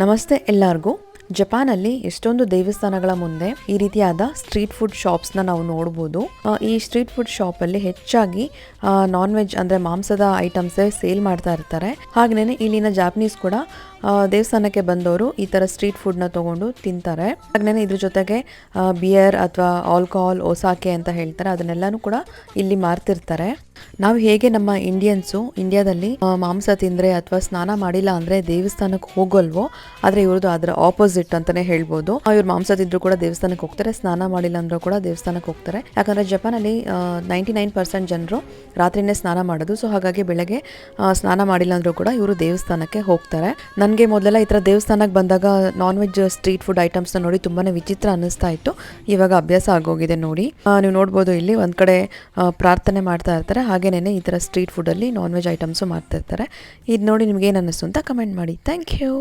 ನಮಸ್ತೆ ಎಲ್ಲರಿಗೂ. ಜಪಾನಲ್ಲಿ ಎಷ್ಟೊಂದು ದೇವಸ್ಥಾನಗಳ ಮುಂದೆ ಈ ರೀತಿಯಾದ ಸ್ಟ್ರೀಟ್ ಫುಡ್ ಶಾಪ್ಸ್ನ ನಾವು ನೋಡ್ಬೋದು. ಈ ಸ್ಟ್ರೀಟ್ ಫುಡ್ ಶಾಪಲ್ಲಿ ಹೆಚ್ಚಾಗಿ ನಾನ್ ವೆಜ್ ಅಂದರೆ ಮಾಂಸದ ಐಟಮ್ಸೇ ಸೇಲ್ ಮಾಡ್ತಾ ಇರ್ತಾರೆ. ಹಾಗೆಯೇ ಇಲ್ಲಿನ ಜಾಪನೀಸ್ ಕೂಡ ದೇವಸ್ಥಾನಕ್ಕೆ ಬಂದವರು ಈ ಥರ ಸ್ಟ್ರೀಟ್ ಫುಡ್ನ ತೊಗೊಂಡು ತಿಂತಾರೆ. ಹಾಗೆಯೇ ಇದ್ರ ಜೊತೆಗೆ ಬಿಯರ್ ಅಥವಾ ಆಲ್ಕೋಹಾಲ್, ಒಸಾಕೆ ಅಂತ ಹೇಳ್ತಾರೆ, ಅದನ್ನೆಲ್ಲನೂ ಕೂಡ ಇಲ್ಲಿ ಮಾರ್ತಿರ್ತಾರೆ. ನಾವು ಹೇಗೆ ನಮ್ಮ ಇಂಡಿಯಾದಲ್ಲಿ ಮಾಂಸ ತಿಂದರೆ ಅಥವಾ ಸ್ನಾನ ಮಾಡಿಲ್ಲ ಅಂದರೆ ದೇವಸ್ಥಾನಕ್ಕೆ ಹೋಗಲ್ವೋ, ಆದರೆ ಇವ್ರದ್ದು ಅದರ ಆಪೋಸಿಟ್ ಅಂತಲೇ ಹೇಳ್ಬೋದು. ಇವ್ರು ಮಾಂಸ ತಿಂದರೂ ಕೂಡ ದೇವಸ್ಥಾನಕ್ಕೆ ಹೋಗ್ತಾರೆ, ಸ್ನಾನ ಮಾಡಿಲ್ಲ ಅಂದರೂ ಕೂಡ ದೇವಸ್ಥಾನಕ್ಕೆ ಹೋಗ್ತಾರೆ. ಯಾಕಂದರೆ ಜಪಾನಲ್ಲಿ 99% ಜನರು ರಾತ್ರಿನೇ ಸ್ನಾನ ಮಾಡೋದು. ಸೊ ಹಾಗಾಗಿ ಬೆಳಗ್ಗೆ ಸ್ನಾನ ಮಾಡಿಲ್ಲ ಅಂದರೂ ಕೂಡ ಇವರು ದೇವಸ್ಥಾನಕ್ಕೆ ಹೋಗ್ತಾರೆ. ನನಗೆ ಮೊದಲೆಲ್ಲ ಈ ಥರ ದೇವಸ್ಥಾನಕ್ಕೆ ಬಂದಾಗ ನಾನ್ ವೆಜ್ ಸ್ಟ್ರೀಟ್ ಫುಡ್ ಐಟಮ್ಸ್ನ ನೋಡಿ ತುಂಬಾ ವಿಚಿತ್ರ ಅನ್ನಿಸ್ತಾ ಇತ್ತು. ಇವಾಗ ಅಭ್ಯಾಸ ಆಗೋಗಿದೆ ನೋಡಿ. ನೀವು ನೋಡ್ಬೋದು ಇಲ್ಲಿ ಒಂದು ಕಡೆ ಪ್ರಾರ್ಥನೆ ಮಾಡ್ತಾ ಇರ್ತಾರೆ, ಹಾಗೇನೇ ಈ ಥರ ಸ್ಟ್ರೀಟ್ ಫುಡ್ಡಲ್ಲಿ ನಾನ್ ವೆಜ್ ಐಟಮ್ಸು ಮಾಡ್ತಾ ಇರ್ತಾರೆ. ಇದು ನೋಡಿ ನಿಮ್ಗೆ ಏನು ಅನ್ನಿಸ್ತು ಅಂತ ಕಮೆಂಟ್ ಮಾಡಿ. Thank you.